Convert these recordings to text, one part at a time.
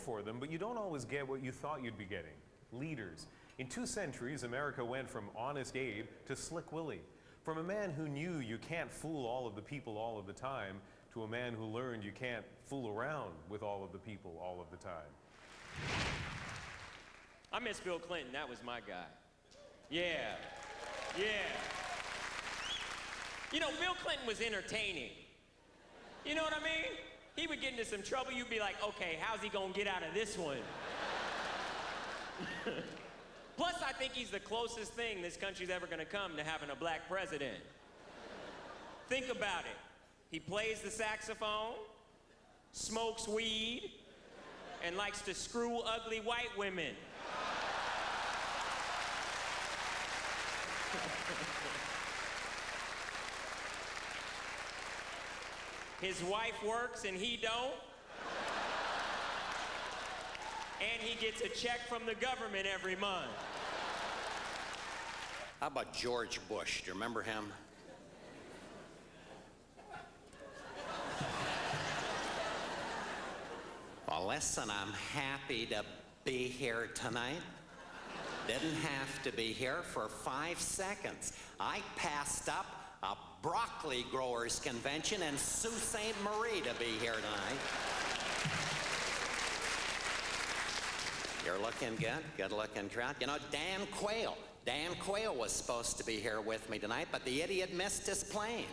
for them, but you don't always get what you thought you'd be getting. Leaders. In 2 centuries, America went from Honest Abe to Slick Willie. From a man who knew you can't fool all of the people all of the time, to a man who learned you can't fool around with all of the people all of the time. I miss Bill Clinton, that was my guy. Yeah, yeah. You know, Bill Clinton was entertaining. You know what I mean? He would get into some trouble, you'd be like, okay, how's he gonna get out of this one? Plus, I think he's the closest thing this country's ever gonna come to having a black president. Think about it. He plays the saxophone, smokes weed, and likes to screw ugly white women. His wife works and he don't. And he gets a check from the government every month. How about George Bush? Do you remember him? Well, listen, I'm happy to be here tonight. Didn't have to be here for 5 seconds. I passed up a broccoli growers convention in Sault Ste. Marie to be here tonight. You're looking good, good-looking crowd. You know, Dan Quayle was supposed to be here with me tonight, but the idiot missed his plane.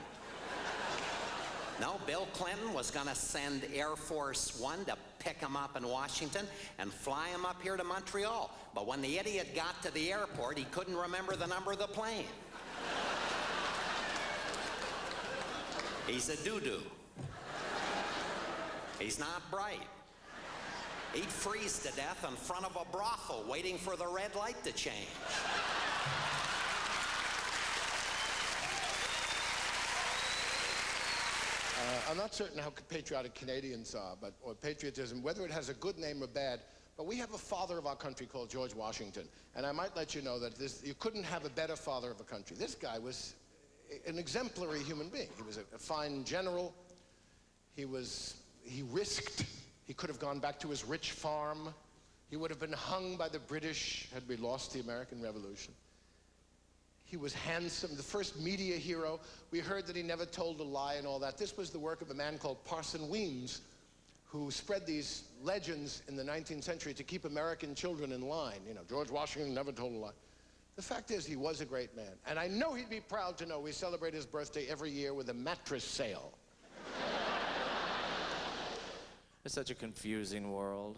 No, Bill Clinton was gonna send Air Force One to pick him up in Washington and fly him up here to Montreal. But when the idiot got to the airport, he couldn't remember the number of the plane. He's a doo-doo. He's not bright. He'd freeze to death in front of a brothel waiting for the red light to change. I'm not certain how patriotic Canadians are, or patriotism, whether it has a good name or bad, but we have a father of our country called George Washington. And I might let you know that you couldn't have a better father of a country. This guy was an exemplary human being. He was a fine general. He risked. He could have gone back to his rich farm. He would have been hung by the British had we lost the American Revolution. He was handsome, the first media hero. We heard that he never told a lie and all that. This was the work of a man called Parson Weems, who spread these legends in the 19th century to keep American children in line. You know, George Washington never told a lie. The fact is, he was a great man. And I know he'd be proud to know we celebrate his birthday every year with a mattress sale. It's such a confusing world.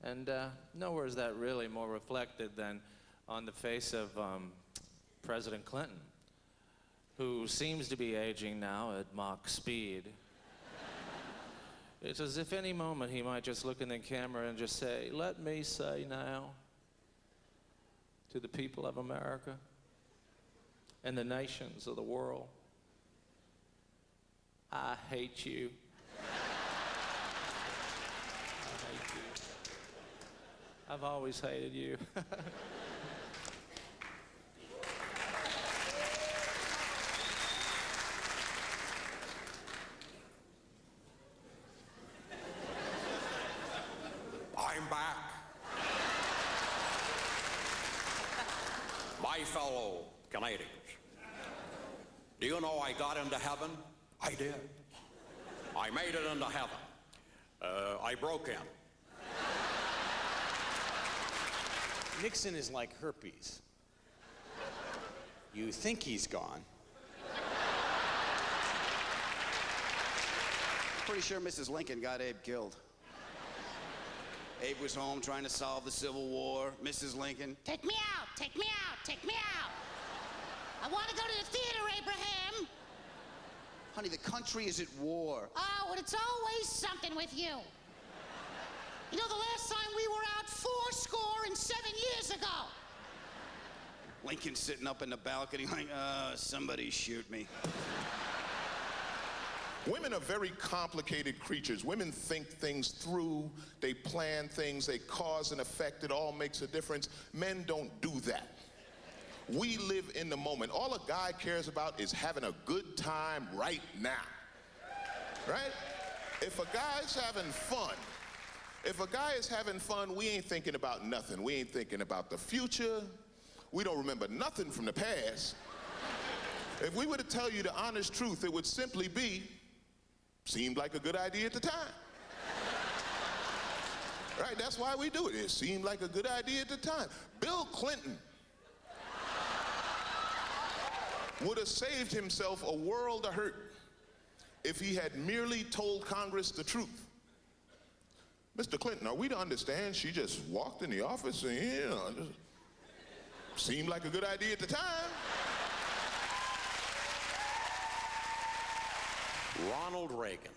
And nowhere is that really more reflected than on the face of President Clinton, who seems to be aging now at Mach speed. It's as if any moment he might just look in the camera and just say, "Let me say now to the people of America and the nations of the world, I hate you. I hate you. I've always hated you." I'm back. My fellow Canadians, do you know I got into heaven? I did. I made it into heaven. I broke in. Nixon is like herpes. You think he's gone. Pretty sure Mrs. Lincoln got Abe killed. Abe was home trying to solve the Civil War. Mrs. Lincoln, take me out, take me out, take me out. I want to go to the theater, Abraham. honey, the country is at war. Oh, well, it's always something with you. You know, the last time we were out 7 years ago. Lincoln sitting up in the balcony like, somebody shoot me. Women are very complicated creatures. Women think things through, they plan things, they cause and effect, it all makes a difference. Men don't do that. We live in the moment. All a guy cares about is having a good time right now, right? If a guy's having fun, If a guy is having fun, we ain't thinking about nothing. We ain't thinking about the future. We don't remember nothing from the past. If we were to tell you the honest truth, it would simply be, seemed like a good idea at the time. Right, that's why we do it. It seemed like a good idea at the time. Bill Clinton would have saved himself a world of hurt if he had merely told Congress the truth. Mr. Clinton, are we to understand she just walked in the office and, just seemed like a good idea at the time? Ronald Reagan.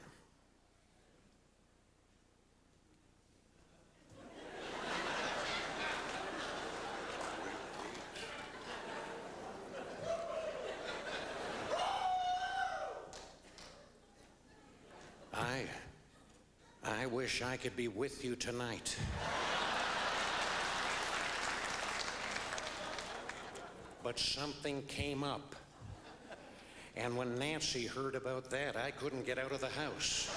I wish I could be with you tonight. But something came up. And when Nancy heard about that, I couldn't get out of the house.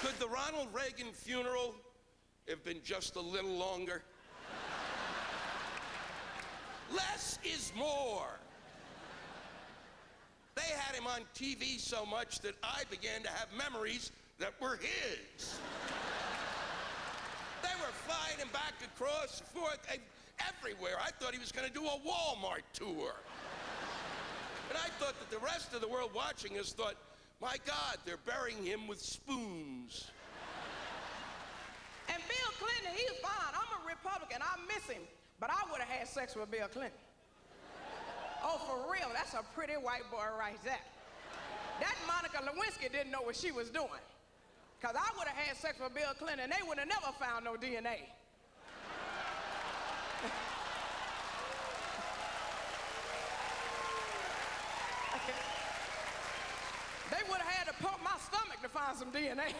Could the Ronald Reagan funeral have been just a little longer? Less is more. They had him on TV so much that I began to have memories that were his. They were flying him back across and forth everywhere. I thought he was going to do a Walmart tour. And I thought that the rest of the world watching us thought, my God, they're burying him with spoons. And Bill Clinton, he's fine. I'm a Republican. I miss him. But I would have had sex with Bill Clinton. Oh, for real, that's a pretty white boy right there. That Monica Lewinsky didn't know what she was doing. Because I would have had sex with Bill Clinton, and they would have never found no DNA. They would have had to pump my stomach to find some DNA.